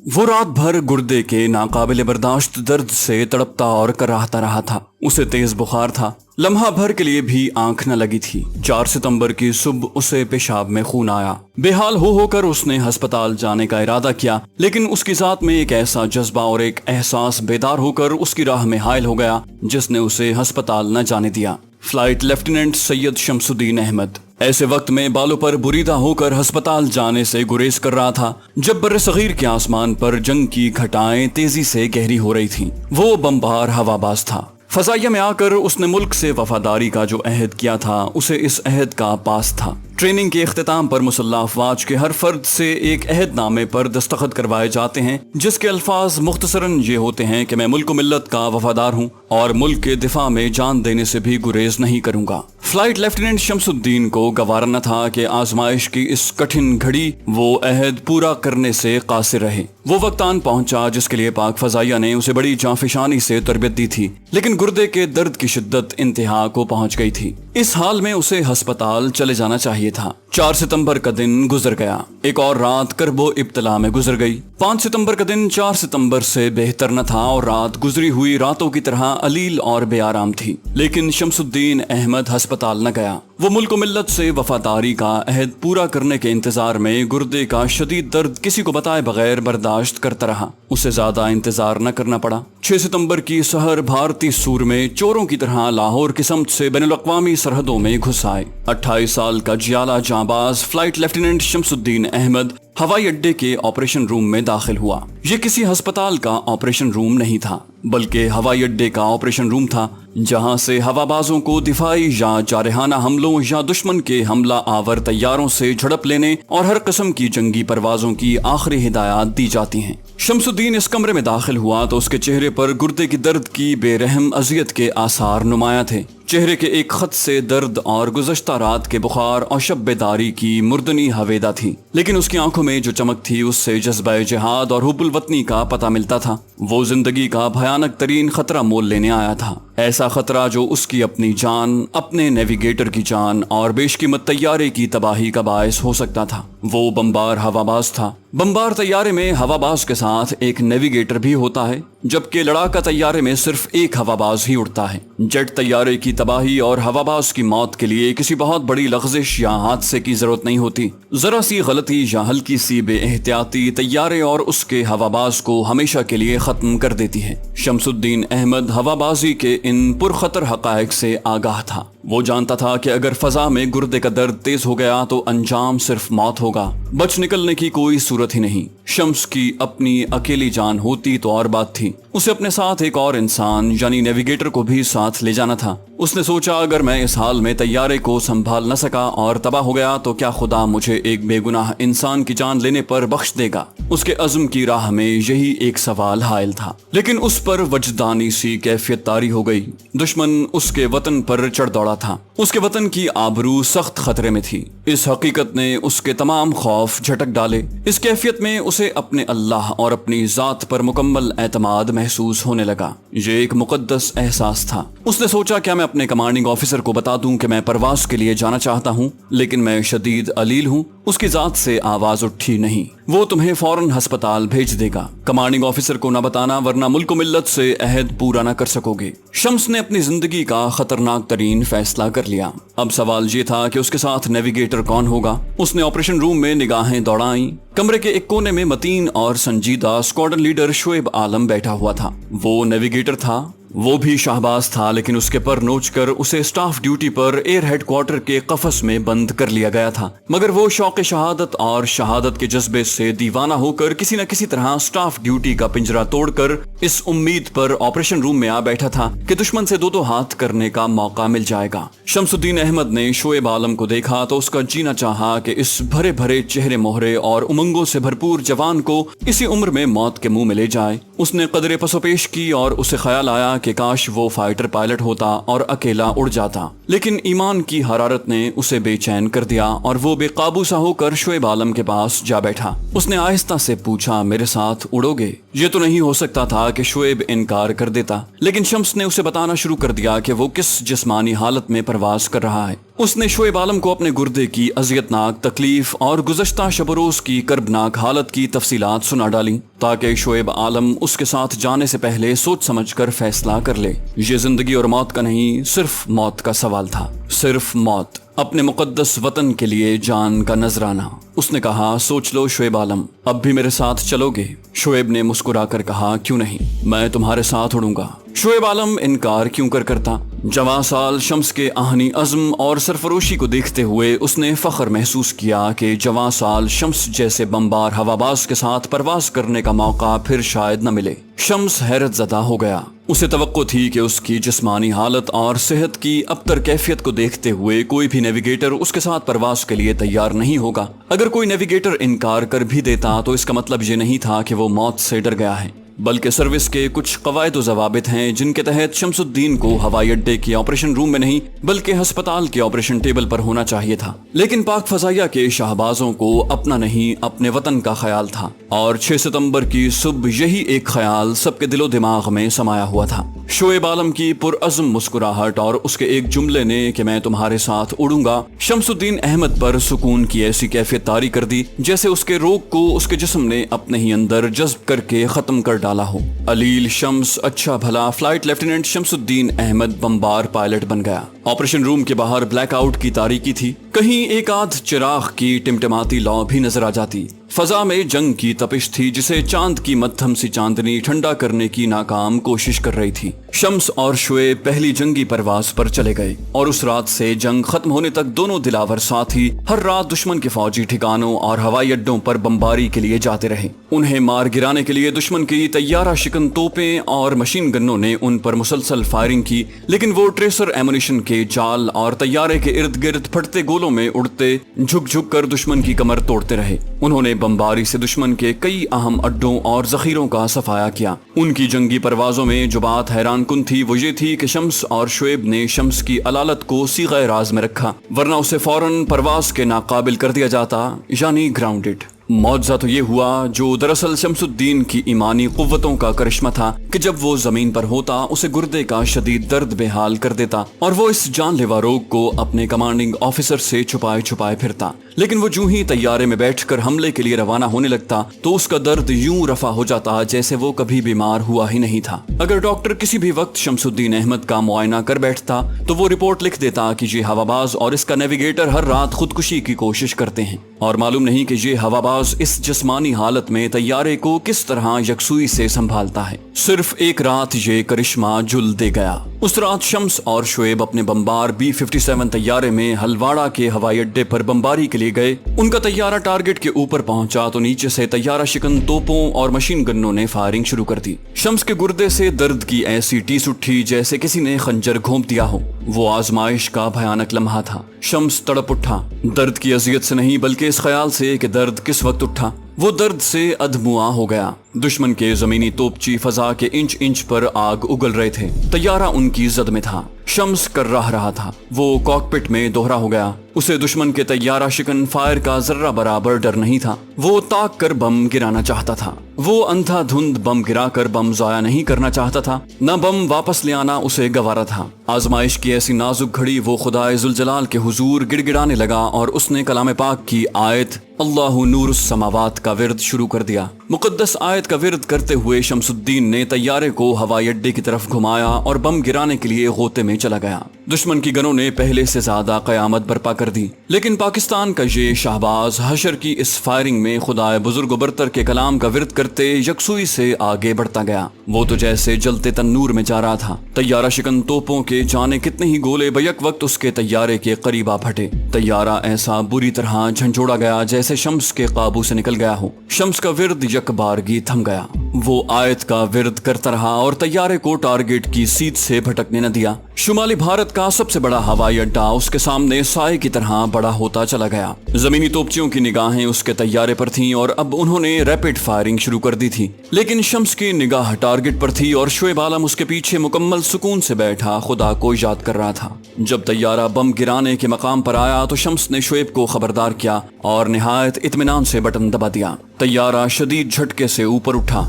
وہ رات بھر گردے کے ناقابل برداشت درد سے تڑپتا اور کراہتا رہا تھا۔ اسے تیز بخار تھا، لمحہ بھر کے لیے بھی آنکھ نہ لگی تھی۔ 4 ستمبر کی صبح اسے پیشاب میں خون آیا۔ بے حال ہو کر اس نے ہسپتال جانے کا ارادہ کیا، لیکن اس کی ذات میں ایک ایسا جذبہ اور ایک احساس بیدار ہو کر اس کی راہ میں حائل ہو گیا جس نے اسے ہسپتال نہ جانے دیا۔ فلائٹ لیفٹیننٹ سید شمس الدین احمد ایسے وقت میں بالوں پر بریدہ ہو کر ہسپتال جانے سے گریز کر رہا تھا جب بر صغیر کے آسمان پر جنگ کی گھٹائیں تیزی سے گہری ہو رہی تھیں۔ وہ بمبار ہوا باز تھا۔ فضائیہ میں آ کر اس نے ملک سے وفاداری کا جو عہد کیا تھا اسے اس عہد کا پاس تھا۔ ٹریننگ کے اختتام پر مسلح افواج کے ہر فرد سے ایک عہد نامے پر دستخط کروائے جاتے ہیں جس کے الفاظ مختصراً یہ ہوتے ہیں کہ میں ملک و ملت کا وفادار ہوں اور ملک کے دفاع میں جان دینے سے بھی گریز نہیں کروں گا۔ فلائٹ لیفٹیننٹ شمس الدین کو گوارا نہ تھا کہ آزمائش کی اس کٹھن گھڑی وہ عہد پورا کرنے سے قاصر رہے۔ وہ وقت آن پہنچا جس کے لیے پاک فضائیہ نے اسے بڑی جانفشانی سے تربیت دی تھی، لیکن گردے کے درد کی شدت انتہا کو پہنچ گئی تھی۔ اس حال میں اسے ہسپتال چلے جانا چاہیے تھا۔ 4 ستمبر کا دن گزر گیا، ایک اور رات کرب و ابتلا میں گزر گئی۔ 5 ستمبر کا دن 4 ستمبر سے بہتر نہ تھا اور رات گزری ہوئی راتوں کی طرح علیل اور بے آرام تھی، لیکن شمس الدین احمد ہسپتال نہ گیا۔ وہ ملک و ملت سے وفاداری کا عہد پورا کرنے کے انتظار میں گردے کا شدید درد کسی کو بتائے بغیر برداشت کرتا رہا۔ اسے زیادہ انتظار نہ کرنا پڑا۔ 6 ستمبر کی سحر بھارتی سور میں چوروں کی طرح لاہور کی سمت سے بین الاقوامی سرحدوں میں گھس آئے۔ 28 سال کا جیالہ جانباز فلائٹ لیفٹیننٹ شمس الدین احمد ہوائی اڈے کے آپریشن روم میں داخل ہوا۔ یہ کسی ہسپتال کا آپریشن روم نہیں تھا بلکہ ہوائی اڈے کا آپریشن روم تھا، جہاں سے ہوا بازوں کو دفاعی یا جارحانہ حملوں یا دشمن کے حملہ آور طیاروں سے جھڑپ لینے اور ہر قسم کی جنگی پروازوں کی آخری ہدایات دی جاتی ہیں۔ شمس الدین اس کمرے میں داخل ہوا تو اس کے چہرے پر گردے کی درد کی بے رحم اذیت کے آثار نمایاں تھے۔ چہرے کے ایک خط سے درد اور گزشتہ رات کے بخار اور شب بیداری کی مردنی ہویدا تھی، لیکن اس کی آنکھوں میں جو چمک تھی اس سے جذبہ جہاد اور حب الوطنی کا پتہ ملتا تھا۔ وہ زندگی کا بھیانک ترین خطرہ مول لینے آیا تھا، ایسا خطرہ جو اس کی اپنی جان، اپنے نیویگیٹر کی جان اور بیش قیمت طیارے کی تباہی کا باعث ہو سکتا تھا۔ وہ بمبار ہوا باز تھا۔ بمبار طیارے میں ہوا باز کے ساتھ ایک نیویگیٹر بھی ہوتا ہے، جبکہ لڑاکا طیارے میں صرف ایک ہوا باز ہی اڑتا ہے۔ جیٹ طیارے کی تباہی اور ہوا باز کی موت کے لیے کسی بہت بڑی لغزش یا حادثے کی ضرورت نہیں ہوتی۔ ذرا سی غلطی یا ہلکی سی بے احتیاطی طیارے اور اس کے ہوا باز کو ہمیشہ کے لیے ختم کر دیتی ہے۔ شمس الدین احمد ہوا بازی کے ان پرخطر حقائق سے آگاہ تھا۔ وہ جانتا تھا کہ اگر فضا میں گردے کا درد تیز ہو گیا تو انجام صرف موت ہوگا، بچ نکلنے کی کوئی صورت ہی نہیں۔ شمس کی اپنی اکیلی جان ہوتی تو اور بات تھی، اسے اپنے ساتھ ایک اور انسان یعنی نیویگیٹر کو بھی ساتھ لے جانا تھا۔ اس نے سوچا اگر میں اس حال میں طیارے کو سنبھال نہ سکا اور تباہ ہو گیا تو کیا خدا مجھے ایک بے گناہ انسان کی جان لینے پر بخش دے گا؟ اس کے عزم کی راہ میں یہی ایک سوال حائل تھا، لیکن اس پر وجدانی سی کیفیت طاری ہو گئی۔ دشمن اس کے وطن پر چڑھ دوڑا تھا، اس کے وطن کی آبرو سخت خطرے میں تھی۔ اس حقیقت نے اس کے تمام خوف جھٹک ڈالے۔ اس کیفیت میں اسے اپنے اللہ اور اپنی ذات پر مکمل اعتماد محسوس ہونے لگا۔ یہ ایک مقدس احساس تھا۔ اس نے سوچا کیا میں اپنے کمانڈنگ آفیسر کو بتا دوں کہ میں پرواز کے لیے جانا چاہتا ہوں لیکن میں شدید علیل ہوں؟ اس کی ذات سے آواز اٹھی نہیں، وہ تمہیں فوراً ہسپتال بھیج دے گا۔ کمانڈنگ آفیسر کو نہ بتانا ورنہ ملک و ملت سے عہد پورا نہ کر سکو گے۔ شمس نے اپنی زندگی کا خطرناک ترین فیصلہ کر لیا۔ اب سوال یہ تھا کہ اس کے ساتھ نیویگیٹر کون ہوگا؟ اس نے آپریشن روم میں نگاہیں دوڑائیں۔ کمرے کے ایک کونے میں متین اور سنجیدہ اسکواڈرن لیڈر شعیب عالم بیٹھا ہوا تھا۔ وہ نیویگیٹر تھا، وہ بھی شہباز تھا، لیکن اس کے پر نوچ کر اسے سٹاف ڈیوٹی پر ایئر ہیڈ کوارٹر کے قفس میں بند کر لیا گیا تھا، مگر وہ شوق شہادت اور شہادت کے جذبے سے دیوانہ ہو کر کسی نہ کسی طرح سٹاف ڈیوٹی کا پنجرہ توڑ کر اس امید پر آپریشن روم میں آ بیٹھا تھا کہ دشمن سے دو ہاتھ کرنے کا موقع مل جائے گا۔ شمس الدین احمد نے شعیب عالم کو دیکھا تو اس کا جینا چاہا کہ اس بھرے بھرے چہرے مہرے اور امنگوں سے بھرپور جوان کو اسی عمر میں موت کے منہ میں لے جائے۔ اس نے قدرے پس و پیش کی اور اسے خیال آیا کہ کاش وہ فائٹر پائلٹ ہوتا اور اکیلا اڑ جاتا، لیکن ایمان کی حرارت نے اسے بے چین کر دیا اور وہ بے قابو سا ہو کر شعیب عالم کے پاس جا بیٹھا۔ اس نے آہستہ سے پوچھا، میرے ساتھ اڑو گے؟ یہ تو نہیں ہو سکتا تھا کہ شعیب انکار کر دیتا، لیکن شمس نے اسے بتانا شروع کر دیا کہ وہ کس جسمانی حالت میں پرواز کر رہا ہے۔ اس نے شعیب عالم کو اپنے گردے کی اذیتناک تکلیف اور گزشتہ شب و روز کی کربناک حالت کی تفصیلات سنا ڈالی تاکہ شعیب عالم اس کے ساتھ جانے سے پہلے سوچ سمجھ کر فیصلہ کر لے۔ یہ زندگی اور موت کا نہیں، صرف موت کا سوال تھا، صرف موت، اپنے مقدس وطن کے لیے جان کا نذرانہ۔ اس نے کہا، سوچ لو شعیب عالم، اب بھی میرے ساتھ چلو گے؟ شعیب نے مسکرا کر کہا، کیوں نہیں، میں تمہارے ساتھ اڑوں گا۔ شعیب عالم انکار کیوں کرتا؟ جوان سال شمس کے آہنی عزم اور سرفروشی کو دیکھتے ہوئے اس نے فخر محسوس کیا کہ جوان سال شمس جیسے بمبار ہواباز کے ساتھ پرواز کرنے کا موقع پھر شاید نہ ملے۔ شمس حیرت زدہ ہو گیا۔ اسے توقع تھی کہ اس کی جسمانی حالت اور صحت کی ابتر کیفیت کو دیکھتے ہوئے کوئی بھی نیویگیٹر اس کے ساتھ پرواز کے لیے تیار نہیں ہوگا۔ اگر کوئی نیویگیٹر انکار کر بھی دیتا تو اس کا مطلب یہ نہیں تھا کہ وہ موت سے ڈر گیا ہے، بلکہ سروس کے کچھ قواعد و ضوابط ہیں جن کے تحت شمس الدین کو ہوائی اڈے کے آپریشن روم میں نہیں بلکہ ہسپتال کے آپریشن ٹیبل پر ہونا چاہیے تھا۔ لیکن پاک فضائیہ کے شہبازوں کو اپنا نہیں اپنے وطن کا خیال تھا، اور 6 ستمبر کی صبح یہی ایک خیال سب کے دل و دماغ میں سمایا ہوا تھا۔ شعیب عالم کی پرعزم مسکراہٹ اور اس کے ایک جملے نے کہ میں تمہارے ساتھ اڑوں گا شمس الدین احمد پر سکون کی ایسی کیفیت طاری کر دی جیسے اس کے روگ کو اس کے جسم نے اپنے ہی اندر جذب کر کے ختم کر ڈالا ہو۔ علیل شمس اچھا بھلا فلائٹ لیفٹیننٹ شمس الدین احمد بمبار پائلٹ بن گیا۔ آپریشن روم کے باہر بلیک آؤٹ کی تاریکی تھی، کہیں ایک آدھ چراغ کی ٹمٹماتی لو بھی نظر آ جاتی۔ فضا میں جنگ کی تپش تھی جسے چاند کی مدھم سی چاندنی ٹھنڈا کرنے کی ناکام کوشش کر رہی تھی۔ شمس اور شعیب پہلی جنگی پرواز پر چلے گئے اور اس رات سے جنگ ختم ہونے تک دونوں دلاور ساتھی ہر رات دشمن کے فوجی ٹھکانوں اور ہوائی اڈوں پر بمباری کے لیے جاتے رہے۔ انہیں مار گرانے کے لیے دشمن کی طیارہ شکن توپیں اور مشین گنوں نے ان پر مسلسل فائرنگ کی، لیکن وہ ٹریسر ایمونیشن کے جال اور طیارے کے ارد گرد پھٹتے گولوں میں اڑتے جھک جھک کر دشمن کی کمر توڑتے رہے۔ انہوں نے بمباری سے دشمن کے کئی اہم اڈوں اور ذخیروں کا صفایا کیا۔ ان کی جنگی پروازوں میں جو بات حیران کن تھی وہ یہ تھی کہ شمس اور شعیب نے شمس کی علالت کو صیغہ راز میں رکھا، ورنہ اسے فوراً پرواز کے ناقابل کر دیا جاتا، یعنی گراؤنڈڈ۔ معجزہ تو یہ ہوا جو دراصل شمس الدین کی ایمانی قوتوں کا کرشمہ تھا کہ جب وہ زمین پر ہوتا اسے گردے کا شدید درد بے حال کر دیتا اور وہ اس جان لیوا روگ کو اپنے کمانڈنگ آفیسر سے چھپائے چھپائے پھرتا، لیکن وہ جو ہی طیارے میں بیٹھ کر حملے کے لیے روانہ ہونے لگتا تو اس کا درد یوں رفع ہو جاتا جیسے وہ کبھی بیمار ہوا ہی نہیں تھا۔ اگر ڈاکٹر کسی بھی وقت شمس الدین احمد کا معائنہ کر بیٹھتا تو وہ رپورٹ لکھ دیتا کہ یہ ہواباز اور اس کا نیویگیٹر ہر رات خودکشی کی کوشش کرتے ہیں، اور معلوم نہیں کہ یہ ہواباز اس جسمانی حالت میں طیارے کو کس طرح یکسوئی سے سنبھالتا ہے۔ صرف ایک رات یہ کرشمہ جل دے گیا۔ اس رات شمس اور شعیب اپنے بمبار B-57 طیارے میں ہلواڑہ کے ہوائی اڈے پر بمباری کے لیے گئے۔ ان کا طیارہ ٹارگٹ کے اوپر پہنچا تو نیچے سے طیارہ شکن توپوں اور مشین گنوں نے فائرنگ شروع کر دی۔ شمس کے گردے سے درد کی ایسی ٹیس اٹھی جیسے کسی نے خنجر گھونپ دیا ہو۔ وہ آزمائش کا بھیانک لمحہ تھا۔ شمس تڑپ اٹھا، درد کی اذیت سے نہیں بلکہ اس خیال سے کہ درد کس وقت اٹھا۔ وہ درد سے ادھموا ہو گیا۔ دشمن کے زمینی توپچی فضا کے انچ انچ پر آگ اگل رہے تھے۔ طیارہ ان کی زد میں تھا۔ شمس کر رہا تھا۔ وہ کاکپٹ میں دوہرا ہو گیا۔ اسے دشمن کے طیارہ شکن فائر کا ذرہ برابر ڈر نہیں تھا۔ وہ تاک کر بم گرانا چاہتا تھا۔ وہ اندھا دھند بم گرا کر بم ضائع نہیں کرنا چاہتا تھا، نہ بم واپس لے آنا اسے گوارا تھا۔ آزمائش کی ایسی نازک گھڑی وہ خدائے ذوالجلال کے حضور گڑ گڑانے لگا اور اس نے کلام پاک کی آیت اللہ نور السماوات کا ورد شروع کر دیا۔ مقدس آیت کا ورد کرتے ہوئے شمس الدین نے طیارے کو ہوائی اڈے کی طرف گھمایا اور بم گرانے کے لیے غوطے میں چلا گیا۔ دشمن کی گنوں نے پہلے سے زیادہ قیامت برپا کر دی، لیکن پاکستان کا یہ شہباز حشر کی اس فائرنگ میں خدائے بزرگ و برتر کے کلام کا ورد کرتے یکسوئی سے آگے بڑھتا گیا۔ وہ تو جیسے جلتے تنور میں جا رہا تھا۔ طیارہ شکن توپوں کے جانے کتنے ہی گولے بیک وقت اس کے طیارے کے قریب آ پھٹے۔ طیارہ ایسا بری طرح جھنجھوڑا گیا جیسے شمس کے قابو سے نکل گیا ہو۔ شمس کا ورد یک بارگی تھم گیا۔ وہ آیت کا ورد کرتا رہا اور طیارے کو ٹارگٹ کی سیٹ سے بھٹکنے نہ دیا۔ شمالی بھارت کا سب سے بڑا ہوائی اڈا اس کے سامنے سائے کی طرح بڑا ہوتا چلا گیا۔ زمینی توپچیوں کی نگاہیں اس کے طیارے پر تھیں اور اب انہوں نے ریپڈ فائرنگ شروع کر دی تھی، لیکن شمس کی نگاہ ٹارگٹ پر تھی اور شعیب عالم اس کے پیچھے مکمل سکون سے بیٹھا خدا کو یاد کر رہا تھا۔ جب طیارہ بم گرانے کے مقام پر آیا تو شمس نے شعیب کو خبردار کیا اور نہایت اطمینان سے بٹن دبا دیا۔ طیارہ شدید جھٹکے سے اوپر اٹھا۔